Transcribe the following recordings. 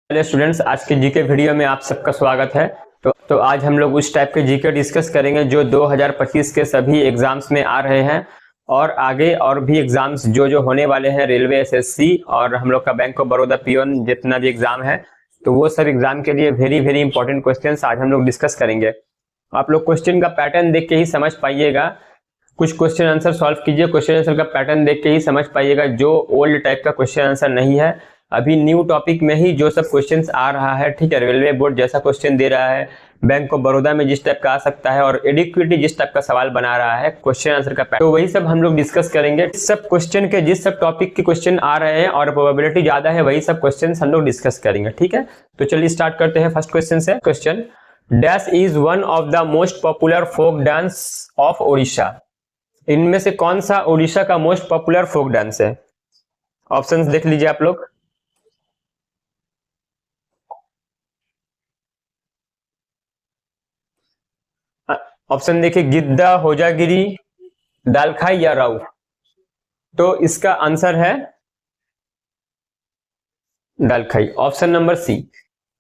Hello students, आज के GK video में आप सबका स्वागत है। तो आज हम लोग उस टाइप के जीके डिस्कस करेंगे जो 2025 के सभी एग्जाम्स में आ रहे हैं और आगे और भी एग्जाम्स जो होने वाले हैं, रेलवे, एसएससी और हम लोग का बैंक ऑफ बड़ौदा पीओन जितना भी एग्जाम है, तो वो सब एग्जाम के लिए वेरी वेरी इंपॉर्टेंट क्वेश्चंस आज हम लोग डिस्कस करेंगे। आप लोग क्वेश्चन का पैटर्न देख के ही समझ पाइएगा, कुछ क्वेश्चन आंसर सॉल्व कीजिए, क्वेश्चन आंसर का पैटर्न देख के ही समझ पाइएगा। जो ओल्ड टाइप का क्वेश्चन आंसर नहीं है, अभी न्यू टॉपिक में ही जो सब क्वेश्चंस आ रहा है, ठीक है, रेलवे बोर्ड जैसा क्वेश्चन दे रहा है, बैंक ऑफ बड़ौदा में जिस टाइप का आ सकता है और एडिक्विटी जिस टाइप का सवाल बना रहा है क्वेश्चन आंसर का पैटर्न, तो वही सब हम लोग डिस्कस करेंगे। सब क्वेश्चन के जिस सब टॉपिक के क्वेश्चन आ रहे हैं और प्रोबेबिलिटी ज्यादा है, वही सब क्वेश्चन हम लोग डिस्कस करेंगे, ठीक है। तो चलिए स्टार्ट करते हैं फर्स्ट क्वेश्चन से। Question, dash is one of the most popular folk dance of Odisha. इनमें से कौन सा ओडिशा का मोस्ट पॉपुलर फोक डांस है? ऑप्शंस देख लीजिए आप लोग। ऑप्शन देखिए, गिद्दा, होजागिरी, दालखाई या राउ। तो इसका आंसर है दालखाई, ऑप्शन नंबर सी।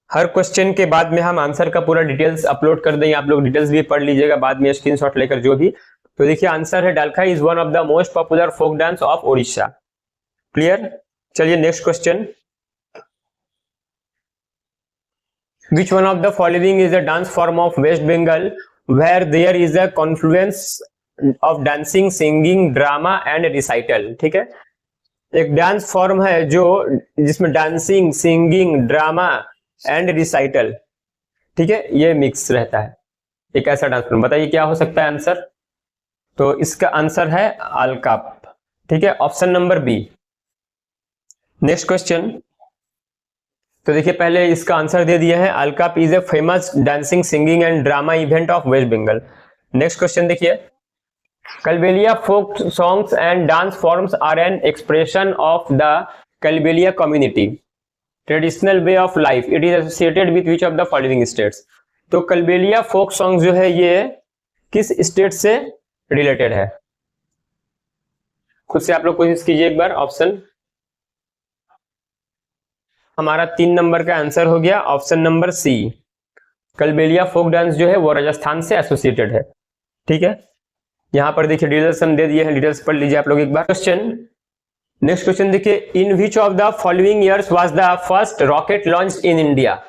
हर क्वेश्चन के बाद में हम आंसर का पूरा डिटेल्स अपलोड कर देंगे, आप लोग डिटेल्स भी पढ़ लीजिएगा बाद में स्क्रीनशॉट लेकर जो भी। तो देखिए आंसर है Dalkhai is one of the most popular folk dance of Odisha. Clear? चलिए next question. Which one of the following is a dance form of West Bengal where there is a confluence of dancing, singing, drama and recital? ठीक है, एक dance form है जो जिसमें dancing, singing, drama and recital, ठीक है, ये mix रहता है। एक ऐसा डांस फॉर्म, बताइए क्या हो सकता है आंसर? तो इसका आंसर है अलकाप, ठीक है, option number B. Next question. तो देखिए पहले इसका आंसर दे दिया है, Alkap is a famous dancing, singing and drama event of West Bengal. Next question देखिए, Kalbelia folk songs and dance forms are an expression of the Kalbelia community traditional way of life, it is associated with which of the following states. तो Kalbelia folk song जो है ये किस state से related है? खुद से आप लोग कोशिश कीजिए एक बार। ऑप्शन हमारा 3 नंबर का आंसर हो गया option number C. Kalbelia folk dance जो है वो राजस्थान से एसोसिएटेड है, ठीक है। यहां पर देखिए डिटेल्स हम दे दिए हैं, डिटेल्स पढ़ लीजिए आप लोग एक बार। क्वेश्चन, नेक्स्ट क्वेश्चन देखिए, in which of the following years was the first rocket launch in India.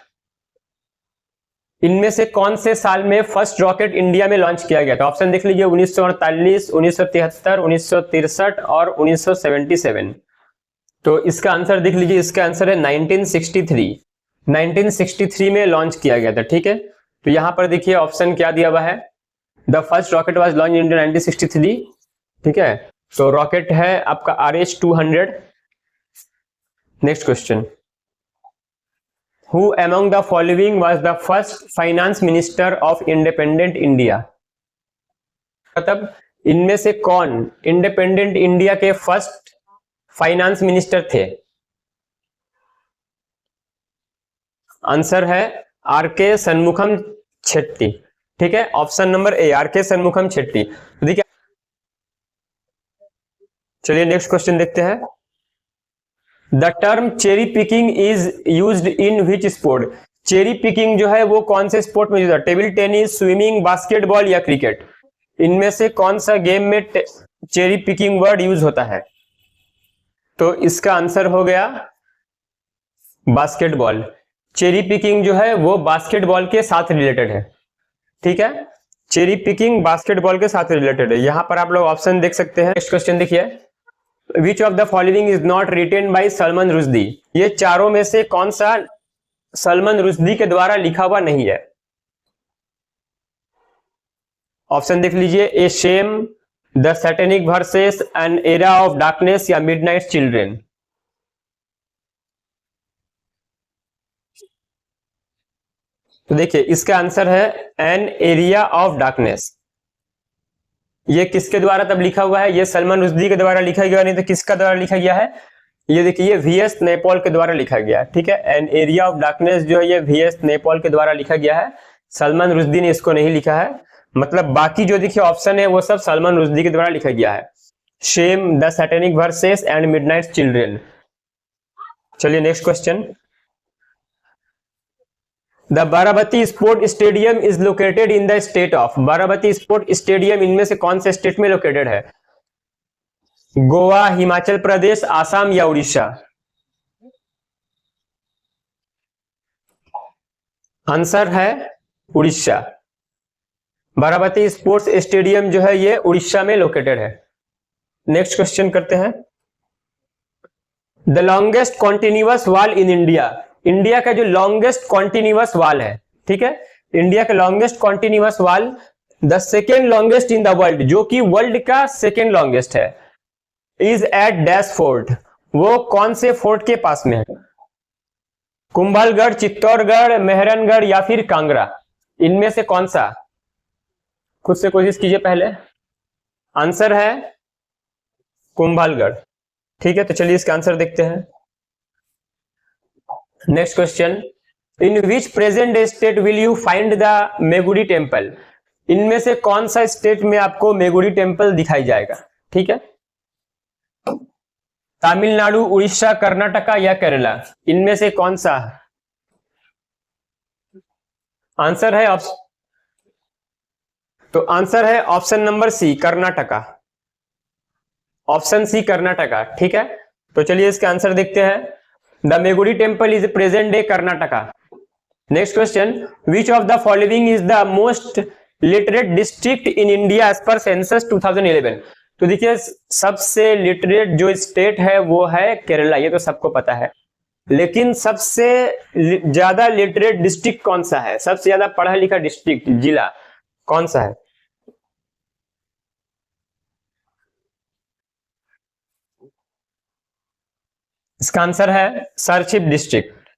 इनमें से कौन से साल में फर्स्ट रॉकेट इंडिया में लॉन्च किया गया था? ऑप्शन देख लीजिए, 1948, 1973, 1963 और 1977। तो इसका आंसर देख लीजिए, इसका आंसर है 1963। 1963 में लॉन्च किया गया था, ठीक है। तो यहां पर देखिए ऑप्शन क्या दिया हुआ है, the first rocket was launch in 1963, ठीक है। तो रॉकेट है आपका RH-200। Next question, who among the following was the first finance minister of independent India. मतलब इनमें से कौन इंडिपेंडेंट इंडिया के फर्स्ट फाइनेंस मिनिस्टर थे? आंसर है आरके सन्मुखम शेट्टी, ठीक है, option number A, RK Shanmukham Chetty. तो देखिए चलिए नेक्स्ट क्वेश्चन देखते हैं। The term cherry picking is used in which sport. Cherry picking जो है वो कौन से स्पोर्ट में यूज है? टेबल टेनिस, स्विमिंग, बास्केटबॉल या क्रिकेट। इनमें से कौन सा गेम में चेरी पिकिंग वर्ड यूज होता है? तो इसका आंसर हो गया बास्केटबॉल। चेरी पिकिंग जो है वो बास्केटबॉल के साथ रिलेटेड है, ठीक है। चेरी पिकिंग बास्केटबॉल के साथ रिलेटेड है। यहां पर आप लोग ऑप्शन देख सकते हैं। नेक्स्ट क्वेश्चन देखिए, which of the following is not written by Salman Rushdie. ये चारों में से कौन सा सलमान रुश्दी के द्वारा लिखा हुआ नहीं है? ऑप्शन देख लीजिए, A shame, the satanic verses, an era of darkness या मिडनाइट चिल्ड्रेन। तो देखिए इसका आंसर है एन एरिया ऑफ डार्कनेस। ये किसके द्वारा तब लिखा हुआ है? ये सलमान रुश्दी के द्वारा लिखा गया, नहीं तो किसका द्वारा लिखा गया है? ये देखिए VS नैपॉल के द्वारा लिखा गया, ठीक है। एन एरिया ऑफ डार्कनेस जो है ये VS नैपॉल के द्वारा लिखा गया है, सलमान रुश्दी ने इसको नहीं लिखा है। मतलब बाकी जो देखिए ऑप्शन है वो सब सलमान रुश्दी के द्वारा लिखा गया है, shame, the satanic verses and midnight children. चलिए next question, the Barabati sport stadium is located in the state of. Barabati sport stadium इनमें से कौन से स्टेट में लोकेटेड है? गोवा, हिमाचल प्रदेश, आसाम या उड़ीसा? आंसर है उड़ीसा। बाराबती स्पोर्ट्स स्टेडियम जो है ये उड़ीसा में लोकेटेड है। नेक्स्ट क्वेश्चन करते हैं। The longest continuous wall in India. India का जो लॉन्गेस्ट कॉन्टिन्यूअस वॉल है, ठीक है, इंडिया का longest continuous wall, the second longest in the world, जो कि वर्ल्ड का सेकेंड लॉन्गेस्ट है, इज एट डैश फोर्ट। वो कौन से फोर्ट के पास में है? कुंभलगढ़, चित्तौड़गढ़, मेहरनगढ़ या फिर कांगड़ा? इनमें से कौन सा? खुद से कोशिश कीजिए पहले। आंसर है कुंभलगढ़। ठीक है, तो चलिए इसका आंसर देखते हैं। Next question, in which present day state will you find the Meguti temple. इनमें से कौन सा स्टेट में आपको मेगुडी टेम्पल दिखाई जाएगा? ठीक है, तमिलनाडु, उड़ीसा, कर्नाटका या केरला? इनमें से कौन सा? आंसर है तो आंसर है option number C, Karnataka. Option C, Karnataka. ठीक है, तो चलिए इसका आंसर देखते हैं। The Meguti temple is present day Karnataka. Next question, which of the following is the most literate district in India as per census 2011। तो देखिए, सबसे लिटरेट जो स्टेट है वो है केरला, ये तो सबको पता है। लेकिन सबसे ज्यादा लिटरेट डिस्ट्रिक्ट कौन सा है? सबसे ज्यादा पढ़ा लिखा डिस्ट्रिक्ट, जिला कौन सा है? इसका आंसर है सरचिप डिस्ट्रिक्ट।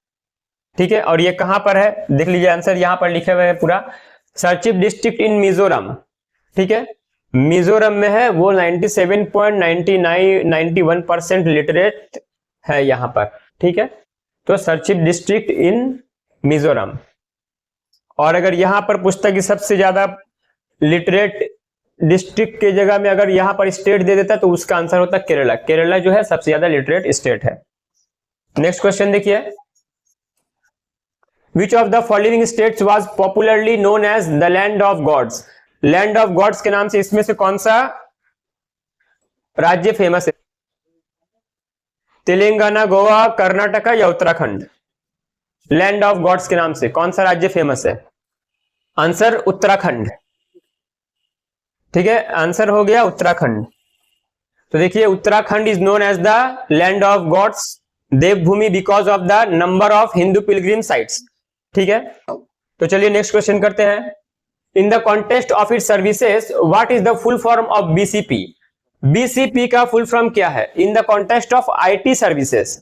ठीक है, और ये कहां पर है? देख लीजिए, आंसर यहां पर लिखे हुए है पूरा, सरचिप डिस्ट्रिक्ट इन मिजोरम। ठीक है, मिजोरम में है वो। 97.91% लिटरेट है यहां पर। ठीक है, तो सरचिप डिस्ट्रिक्ट इन मिजोरम। और अगर यहां पर पूछता कि सबसे ज्यादा लिटरेट डिस्ट्रिक्ट के जगह में अगर यहां पर स्टेट दे देता तो उसका आंसर होता केरला। केरला जो है सबसे ज्यादा लिटरेट स्टेट है। नेक्स्ट क्वेश्चन देखिए, which of the following states was popularly known as the land of gods. Land of gods के नाम से इसमें से कौन सा राज्य फेमस है? तेलंगाना, गोवा, कर्नाटका या उत्तराखंड? लैंड ऑफ गॉड्स के नाम से कौन सा राज्य फेमस है? आंसर उत्तराखंड। ठीक है, आंसर हो गया उत्तराखंड। तो देखिए, Uttarakhand is known as the land of gods, Devbhoomi, because of the number of Hindu pilgrim sites. ठीक है, तो चलिए नेक्स्ट क्वेश्चन करते हैं। In the contest of it services what is the full form of BCP. BCP का फुल फॉर्म क्या है? In the contest of IT services.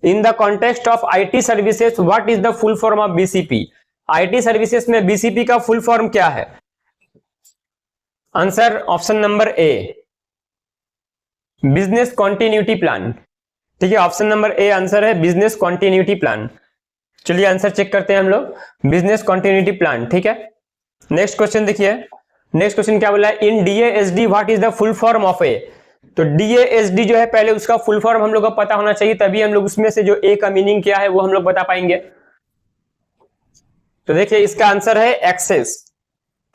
In the contest of IT services what is the full form of BCP. IT services में BCP का full form क्या है? Answer option number A, business continuity plan. ठीक है, option number A answer है business continuity plan. चलिए answer check करते हैं हम लोग, बिजनेस कॉन्टिन्यूटी प्लान। ठीक है, नेक्स्ट क्वेश्चन देखिए। नेक्स्ट क्वेश्चन क्या बोला है? In DASD what is the full form of A. तो डीएएसडी जो है पहले उसका फुल फॉर्म हम लोग को पता होना चाहिए, तभी हम लोग उसमें से जो ए का मीनिंग क्या है वो हम लोग बता पाएंगे। तो देखिए, इसका आंसर है एक्सेस।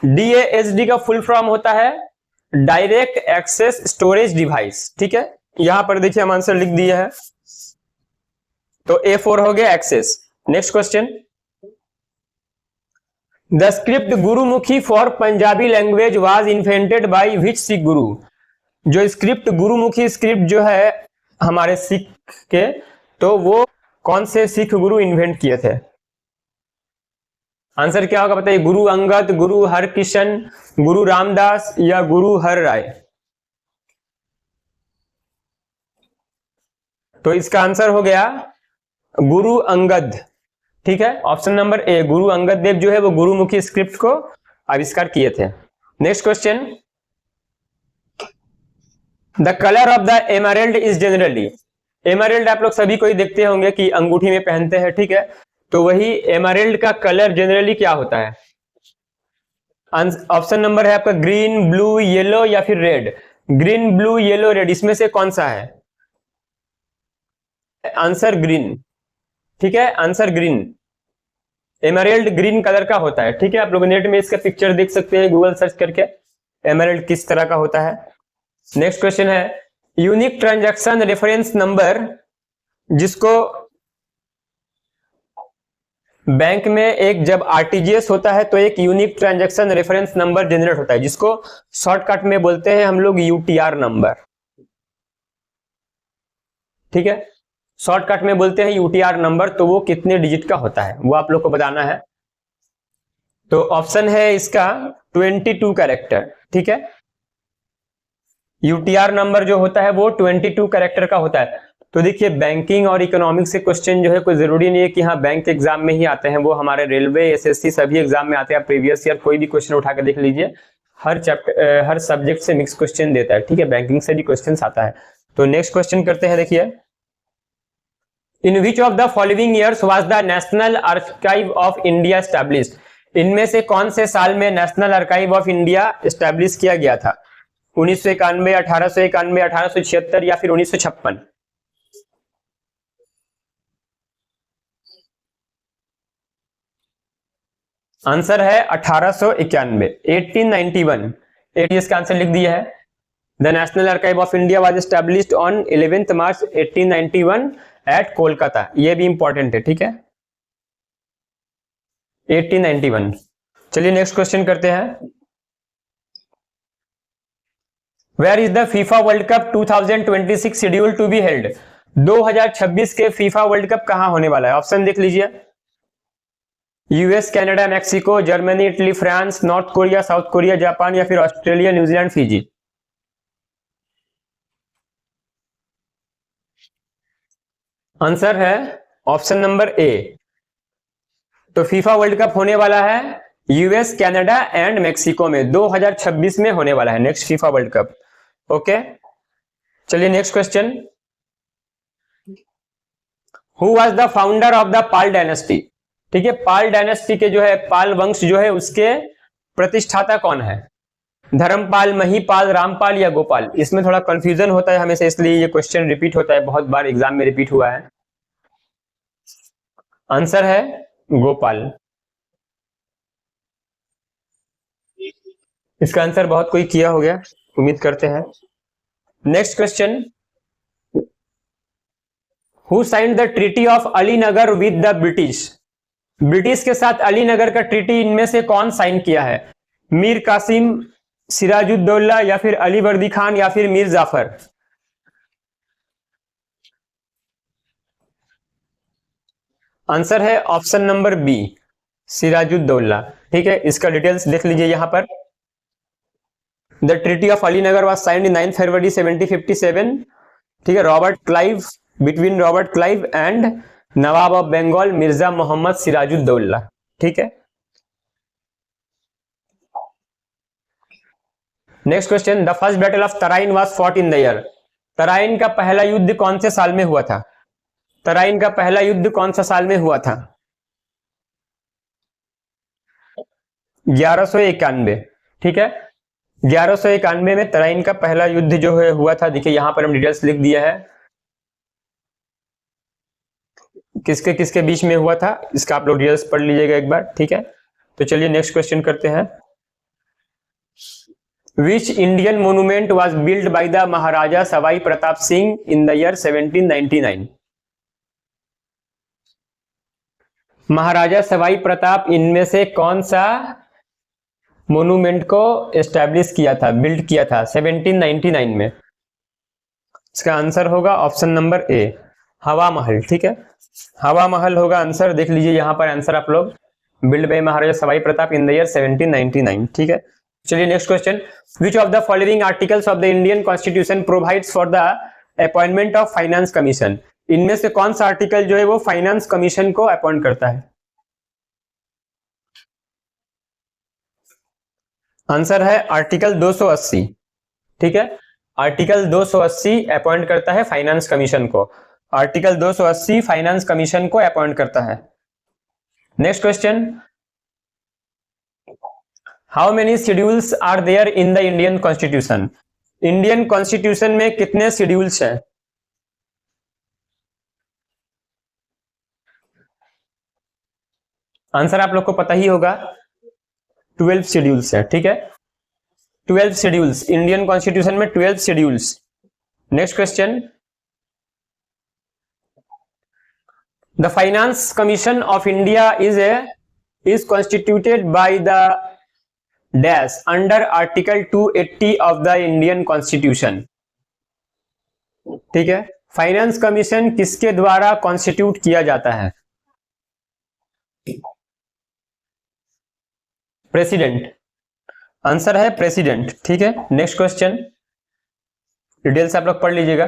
डीएएसडी का फुल फॉर्म होता है डायरेक्ट एक्सेस स्टोरेज डिवाइस। ठीक है, यहां पर देखिए हम आंसर लिख दिए हैं, तो A4 हो गया access. Next question, the script Gurmukhi for Punjabi language was invented by which Sikh guru. जो स्क्रिप्ट गुरुमुखी स्क्रिप्ट जो है हमारे सिख के, तो वो कौन से सिख गुरु इन्वेंट किए थे? आंसर क्या होगा बताइए? गुरु अंगद, गुरु हरकिशन, गुरु रामदास या गुरु हर राय? तो इसका आंसर हो गया गुरु अंगद। ठीक है, ऑप्शन नंबर ए, गुरु अंगद देव जो है वो गुरुमुखी स्क्रिप्ट को आविष्कार किए थे। Next question, the colour of the emerald is generally. Emerald आप लोग सभी को ही देखते होंगे कि अंगूठी में पहनते हैं। ठीक है, तो वही एमराल्ड का कलर जनरली क्या होता है? ऑप्शन नंबर है आपका ग्रीन, ब्लू, येलो या फिर red. Green, blue, yellow, red, इसमें से कौन सा है? Answer green. ठीक है, answer green. Emerald green colour का होता है, ठीक है। आप लोग नेट में इसका पिक्चर देख सकते हैं गूगल सर्च करके, एमराल्ड किस तरह का होता है। नेक्स्ट क्वेश्चन है यूनिक ट्रांजैक्शन रेफरेंस नंबर, जिसको बैंक में एक जब आरटीजीएस होता है तो एक unique transaction reference number generate होता है, जिसको शॉर्टकट में बोलते हैं हम लोग यूटीआर नंबर, ठीक है। शॉर्टकट में बोलते हैं यूटीआर नंबर। तो वो कितने डिजिट का होता है वो आप लोग को बताना है। तो ऑप्शन है इसका 22 कैरेक्टर, ठीक है। यूटीआर नंबर जो होता है वो 22 कैरेक्टर का होता है। तो देखिए बैंकिंग और इकोनॉमिक्स से क्वेश्चन जो है कोई जरूरी नहीं है कि हाँ बैंक एग्जाम में ही आते हैं, वो हमारे रेलवे एसएससी सभी एग्जाम में आते हैं। प्रीवियस ईयर कोई भी क्वेश्चन उठा के देख लीजिए, हर चैप्टर हर सब्जेक्ट से मिक्स क्वेश्चन देता है, ठीक है। बैंकिंग से भी क्वेश्चन आता है। तो नेक्स्ट क्वेश्चन करते हैं, देखिए in which of the following years was the national archive of India established. इनमें से कौन से साल में national archive of India establish किया गया था? 1991, 1891, 1876 या फिर 1956? आंसर है 1891, 1891। इसका आंसर लिख दिया है। The national archive of India was established on 11 March 1891 at Kolkata. ये भी इंपॉर्टेंट है, ठीक है, 1891। चलिए नेक्स्ट क्वेश्चन करते हैं। Where is the FIFA world cup 2026 schedule to be held? 2026 के फीफा वर्ल्ड कप कहां होने वाला है? ऑप्शन देख लीजिए, US, Canada, Mexico, Germany, Italy, France, north Korea, south Korea, Japan या फिर ऑस्ट्रेलिया, न्यूजीलैंड, फिजी। आंसर है ऑप्शन नंबर ए। तो फीफा वर्ल्ड कप होने वाला है यूएस, कनाडा एंड मैक्सिको में, 2026 में होने वाला है next FIFA world Cup. Okay, चलिए next question. Who was the founder of the Pala dynasty? ठीक है, पाल डायनेस्टी के जो है पाल वंश जो है उसके प्रतिष्ठाता कौन है? धर्मपाल, महीपाल, रामपाल या गोपाल? इसमें थोड़ा कंफ्यूजन होता है हमेशा, इसलिए ये क्वेश्चन रिपीट होता है, बहुत बार एग्जाम में रिपीट हुआ है। आंसर है गोपाल। इसका आंसर बहुत कोई किया हो गया, उम्मीद करते हैं। Next question, who signed the treaty of Alinagar with the British? British के साथ अलीनगर का ट्रीटी इनमें से कौन साइन किया है? मीर कासिम, सिराजुद्दौला या फिर अली वर्दी खान या फिर मीर जाफर? आंसर है ऑप्शन नंबर बी, सिराजुद्दौला। ठीक है, इसका डिटेल्स देख लीजिए यहां पर। The treaty of Alinagar was signed in 9 February 1757। ठीक है, Robert Clive, between Robert Clive and Nawab of Bengal Mirza Mohammad Sirajuddaulah. ठीक है, next question, the first battle of Tarain was fought in the year? Tarain का पहला युद्ध कौन से साल में हुआ था? तराइन का पहला युद्ध कौन सा साल में हुआ था? 1191। ठीक है, 1191 में तराइन का पहला युद्ध जो है हुआ था। देखिए यहां पर हम डिटेल्स लिख दिया है, किसके किसके बीच में हुआ था, इसका आप लोग डिटेल्स पढ़ लीजिएगा एक बार। ठीक है, तो चलिए नेक्स्ट क्वेश्चन करते हैं। Which Indian monument was build by the Maharaja Sawai Pratap Singh in the year 1799? महाराजा सवाई प्रताप इनमें से कौन सा मोन्यूमेंट को एस्टैब्लिश किया था, बिल्ड किया था 1799 में? इसका आंसर होगा ऑप्शन नंबर ए, हवा महल। ठीक है, हवा महल होगा आंसर। देख लीजिए यहां पर आंसर आप लोग, build by Maharaja Sawai Pratap in the year 1799। ठीक है, चलिए next question, which of the following articles of the Indian constitution provides for the appointment of finance commission? इनमें से कौन सा आर्टिकल जो है वो फाइनेंस कमीशन को अपॉइंट करता है? आंसर है आर्टिकल 280। ठीक है, आर्टिकल 280 अपॉइंट करता है फाइनेंस कमीशन को। आर्टिकल 280 फाइनेंस कमीशन को अपॉइंट करता है। Next question, how many schedules are there in the Indian constitution? Indian constitution में कितने शेड्यूल्स हैं? आंसर आप लोग को पता ही होगा, 12 शेड्यूल्स है, ठीक है, 12 शेड्यूल्स, इंडियन कॉन्स्टिट्यूशन में 12 schedules. Next question, the finance commission of India is constituted by the dash under article 280 of the Indian constitution. ठीक है, फाइनेंस कमीशन किसके द्वारा कॉन्स्टिट्यूट किया जाता है? प्रेसिडेंट, आंसर है प्रेसिडेंट। ठीक है, नेक्स्ट क्वेश्चन, डिटेल्स आप लोग पढ़ लीजिएगा।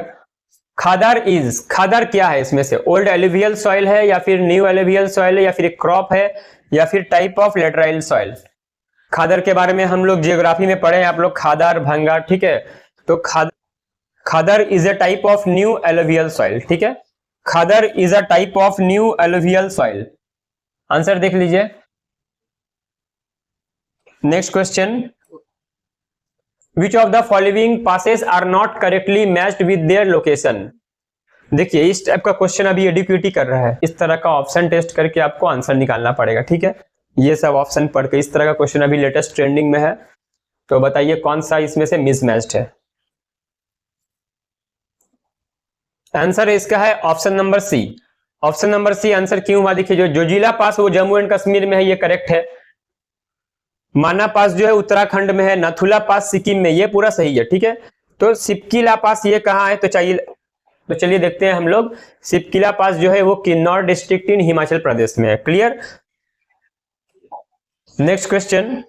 खादर क्या है इसमें से? ओल्ड एलुवियल सॉइल है, या फिर न्यू एलुवियल सॉइल है, या फिर एक क्रॉप है, या फिर टाइप ऑफ लेटराइल सॉइल? खादर के बारे में हम लोग जियोग्राफी में पढ़े हैं आप लोग, खादर भंगा, ठीक है। तो Khadar is a type of new alluvial soil, ठीक है, Khadar is a type of new alluvial soil. Answer देख लीजिए। Next question, which of the following passes are not correctly matched with their location? देखिए, इस टाइप का क्वेश्चन अभी एडीक्यूटी कर रहा है, इस तरह का ऑप्शन टेस्ट करके आपको आंसर निकालना पड़ेगा, ठीक है। ये सब ऑप्शन पढ़ के इस तरह का क्वेश्चन अभी लेटेस्ट ट्रेंडिंग में है, तो बताइए कौन सा इसमें से मिसमैच्ड है? आंसर इसका है option number C. Option number C answer क्यों हुआ? देखिए, जो जोजिला पास वो जम्मू एंड कश्मीर में है, ये करेक्ट है। माना पास जो है उत्तराखंड में है, नथुला पास सिक्किम में, ये पूरा सही है, ठीक है। तो सिपकिला पास ये कहाँ है? तो चलिए देखते हैं हम लोग। सिपकिला पास जो है वो किन्नौर डिस्ट्रिक्ट इन हिमाचल प्रदेश में है। Clear? Next question,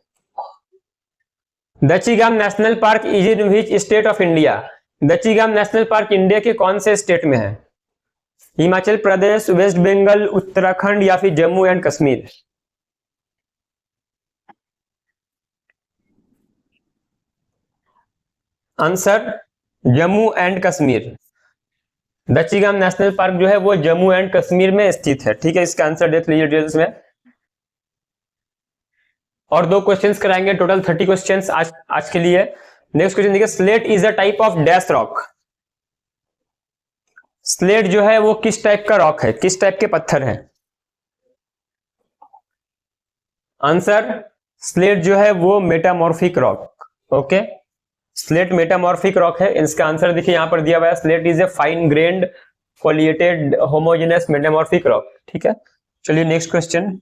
Dachigam national park is in which state of India? Dachigam national park India के कौन से स्टेट में है? हिमाचल प्रदेश, वेस्ट बंगाल, उत्तराखंड, या फिर Jammu and Kashmir? Answer Jammu and Kashmir. Dachigam national park जो है वो जम्मू एंड कश्मीर में स्थित है, ठीक है। इसका आंसर देख लीजिए डिटेल्स में। और 2 क्वेश्चंस कराएंगे, टोटल 30 क्वेश्चंस आज के लिए। नेक्स्ट क्वेश्चन देखिए, slate is a type of dash rock. Slate जो है वो किस टाइप का रॉक है, किस टाइप के पत्थर है? आंसर स्लेट जो है वो metamorphic rock, okay, slate metamorphic rock है। इसका आंसर देखिए यहां पर दिया हुआ है, slate is a fine grand foliated homogeneous metamorphic rock, ठीक है। चलिए next question,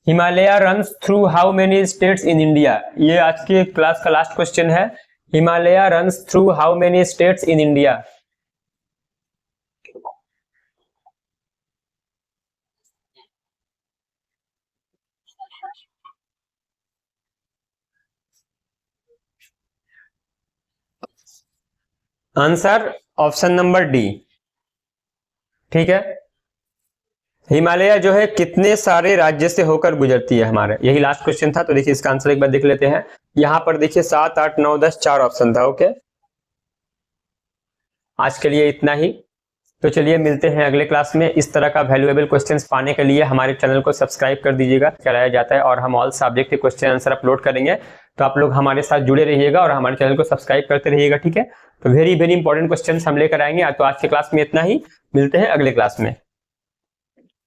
Himalaya runs through how many states in India? ये आज के क्लास का लास्ट क्वेश्चन है। Himalaya runs through how many states in India? Answer option number D, ठीक है। हिमालय जो है कितने सारे राज्य से होकर गुजरती है हमारे? यही लास्ट क्वेश्चन था, तो देखिए इसका आंसर एक बार देख लेते हैं। यहां पर देखिए 7, 8, 9, 10 4 ऑप्शन था, ओके। आज के लिए इतना ही, तो चलिए मिलते हैं अगले क्लास में। इस तरह का वैल्यूएबल क्वेश्चंस पाने के लिए हमारे चैनल को सब्सक्राइब कर दीजिएगा, कराया जाता है, और हम ऑल सब्जेक्ट के क्वेश्चन आंसर अपलोड करेंगे, तो आप लोग हमारे साथ जुड़े रहिएगा और हमारे चैनल को सब्सक्राइब करते रहिएगा, ठीक है। तो वेरी वेरी इंपॉर्टेंट क्वेश्चन हम लेकर आएंगे। तो आज के क्लास में इतना ही, मिलते हैं अगले क्लास में।